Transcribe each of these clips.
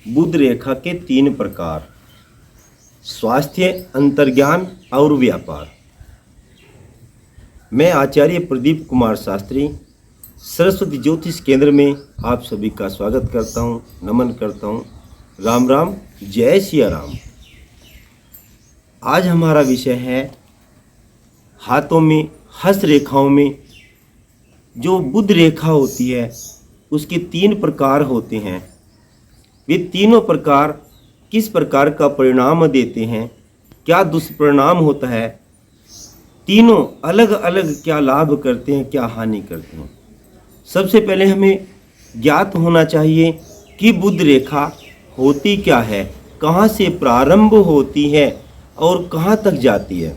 बुध रेखा के 3 प्रकार: स्वास्थ्य, अंतर्ज्ञान और व्यापार। मैं आचार्य प्रदीप कुमार शास्त्री सरस्वती ज्योतिष केंद्र में आप सभी का स्वागत करता हूं, नमन करता हूं। राम राम, जय सिया राम। आज हमारा विषय है हाथों में, हस्त रेखाओं में जो बुध रेखा होती है उसके 3 प्रकार होते हैं। वे तीनों प्रकार किस प्रकार का परिणाम देते हैं, क्या दुष्परिणाम होता है, तीनों अलग अलग क्या लाभ करते हैं, क्या हानि करते हैं। सबसे पहले हमें ज्ञात होना चाहिए कि बुध रेखा होती क्या है, कहाँ से प्रारंभ होती है और कहाँ तक जाती है।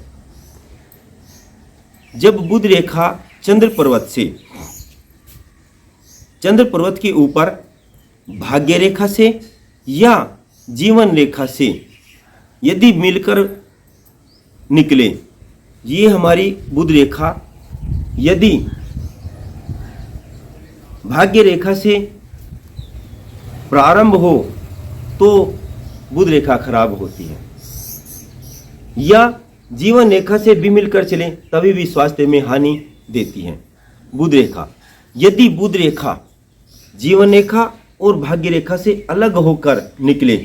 जब बुध रेखा चंद्र पर्वत के ऊपर भाग्य रेखा से या जीवन रेखा से यदि मिलकर निकले, ये हमारी बुध रेखा यदि भाग्य रेखा से प्रारंभ हो तो बुध रेखा खराब होती है, या जीवन रेखा से भी मिलकर चले तभी भी स्वास्थ्य में हानि देती है बुध रेखा। यदि बुध रेखा जीवन रेखा और भाग्य रेखा से अलग होकर निकले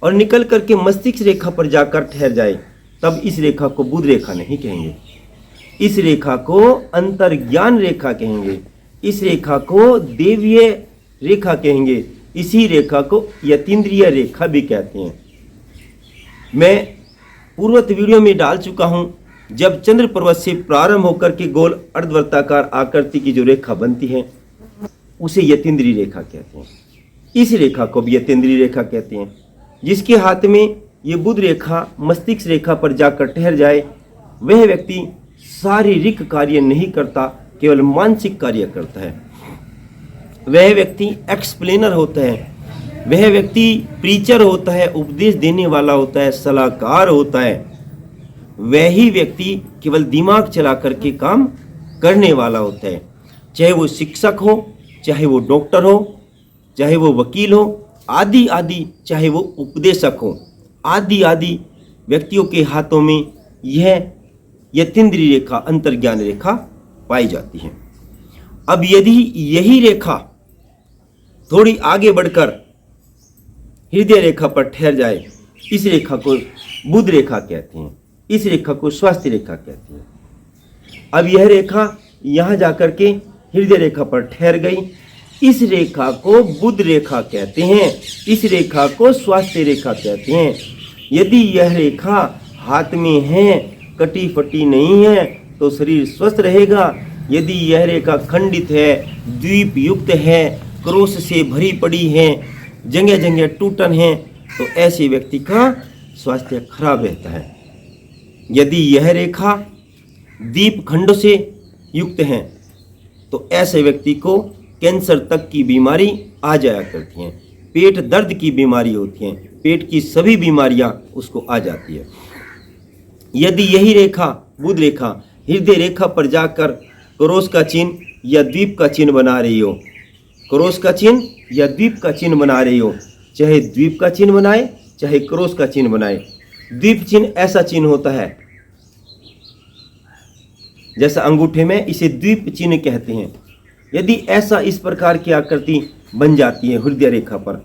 और निकल करके मस्तिष्क रेखा पर जाकर ठहर जाए, तब इस रेखा को बुध रेखा नहीं कहेंगे। इस रेखा को अंतर्ज्ञान रेखा कहेंगे, इस रेखा को देवीय रेखा कहेंगे, इसी रेखा को यतीन्द्रिय रेखा भी कहते हैं। मैं पूर्वत वीडियो में डाल चुका हूं, जब चंद्र पर्वत से प्रारंभ होकर के गोल अर्धवृत्ताकार आकृति की जो रेखा बनती है उसे यतीन्द्रिय रेखा कहते हैं। इस रेखा को भी यतीन्द्रिय रेखा कहते हैं। जिसके हाथ में ये बुध रेखा मस्तिष्क रेखा पर जाकर ठहर जाए, वह व्यक्ति शारीरिक कार्य नहीं करता, केवल मानसिक कार्य करता है। वह व्यक्ति एक्सप्लेनर होता है, वह व्यक्ति प्रीचर होता है, उपदेश देने वाला होता है, सलाहकार होता है। वही व्यक्ति केवल दिमाग चला करके काम करने वाला होता है। चाहे वो शिक्षक हो, चाहे वो डॉक्टर हो, चाहे वो वकील हो, आदि आदि, चाहे वो उपदेशक हो, आदि आदि व्यक्तियों के हाथों में यह यतीन्द्रिय रेखा, अंतर्ज्ञान रेखा पाई जाती है। अब यदि यही रेखा थोड़ी आगे बढ़कर हृदय रेखा पर ठहर जाए, इस रेखा को बुध रेखा कहते हैं, इस रेखा को स्वास्थ्य रेखा कहते हैं। अब यह रेखा यहाँ जाकर के हृदय रेखा पर ठहर गई, इस रेखा को बुध रेखा कहते हैं, इस रेखा को स्वास्थ्य रेखा कहते हैं। यदि यह रेखा हाथ में है, कटी फटी नहीं है, तो शरीर स्वस्थ रहेगा। यदि यह रेखा खंडित है, द्वीप युक्त है, क्रोश से भरी पड़ी है, जगह जगह टूटन है, तो ऐसे व्यक्ति का स्वास्थ्य खराब रहता है। यदि यह रेखा दीप खंड से युक्त है, तो ऐसे व्यक्ति को कैंसर तक की बीमारी आ जाया करती हैं, पेट दर्द की बीमारी होती है, पेट की सभी बीमारियां उसको आ जाती है। यदि यही रेखा बुध रेखा हृदय रेखा पर जाकर क्रोस का चिन्ह या द्वीप का चिन्ह बना रही हो, क्रोस का चिन्ह या द्वीप का चिन्ह बना रही हो, चाहे द्वीप का चिन्ह बनाए चाहे क्रोस का चिन्ह बनाए। द्वीप चिन्ह ऐसा चिन्ह होता है जैसा अंगूठे में, इसे द्वीप चिन्ह कहते हैं। यदि ऐसा इस प्रकार की आकृति बन जाती है हृदय रेखा पर,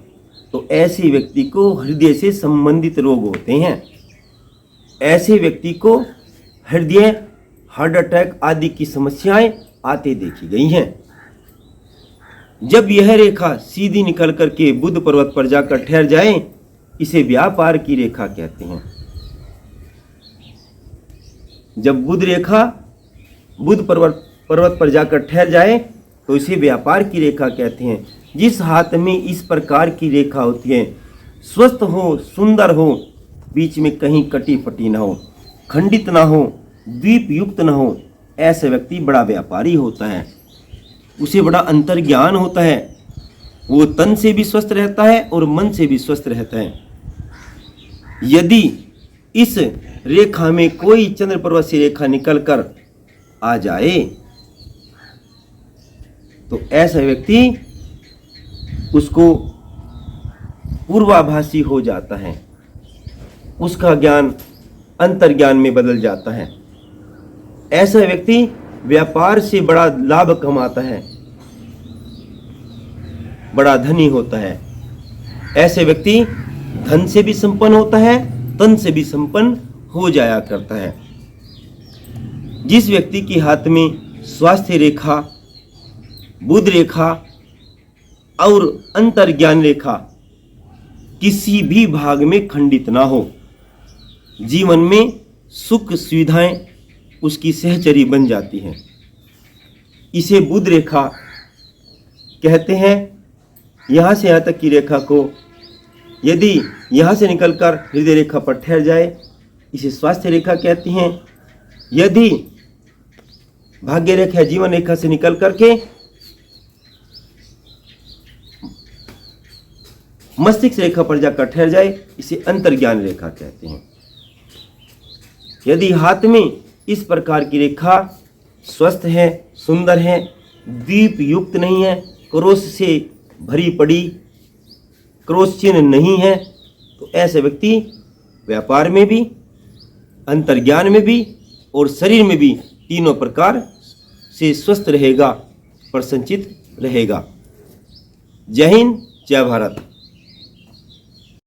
तो ऐसे व्यक्ति को हृदय से संबंधित रोग होते हैं। ऐसे व्यक्ति को हृदय, हार्ट अटैक आदि की समस्याएं आते देखी गई हैं। जब यह रेखा सीधी निकल करके बुध पर्वत पर जाकर ठहर जाए, इसे व्यापार की रेखा कहते हैं। जब बुध रेखा बुध पर्वत पर जाकर ठहर जाए तो इसे व्यापार की रेखा कहते हैं। जिस हाथ में इस प्रकार की रेखा होती है, स्वस्थ हो, सुंदर हो, बीच में कहीं कटी फटी ना हो, खंडित ना हो, द्वीप युक्त ना हो, ऐसा व्यक्ति बड़ा व्यापारी होता है। उसे बड़ा अंतर्ज्ञान होता है, वो तन से भी स्वस्थ रहता है और मन से भी स्वस्थ रहता है। यदि इस रेखा में कोई चंद्र पर्वत से रेखा निकल कर आ जाए, तो ऐसा व्यक्ति उसको पूर्वाभासी हो जाता है, उसका ज्ञान अंतर्ज्ञान में बदल जाता है। ऐसा व्यक्ति व्यापार से बड़ा लाभ कमाता है, बड़ा धनी होता है। ऐसे व्यक्ति धन से भी संपन्न होता है, तन से भी संपन्न हो जाया करता है। जिस व्यक्ति के हाथ में स्वास्थ्य रेखा, बुध रेखा और अंतर्ज्ञान रेखा किसी भी भाग में खंडित ना हो, जीवन में सुख सुविधाएं उसकी सहचरी बन जाती हैं। इसे बुध रेखा कहते हैं। यहाँ से यहाँ तक की रेखा को यदि यहाँ से निकलकर हृदय रेखा पर ठहर जाए, इसे स्वास्थ्य रेखा कहते हैं। यदि भाग्य रेखा, जीवन रेखा से निकल करके मस्तिष्क रेखा पर जाकर ठहर जाए, इसे अंतर्ज्ञान रेखा कहते हैं। यदि हाथ में इस प्रकार की रेखा स्वस्थ है, सुंदर है, दीप युक्त नहीं है, क्रोश से भरी पड़ी, क्रोश चिन्ह नहीं है, तो ऐसे व्यक्ति व्यापार में भी, अंतर्ज्ञान में भी और शरीर में भी तीनों प्रकार से स्वस्थ रहेगा, प्रसन्नचित रहेगा। जय हिंद, जय भारत।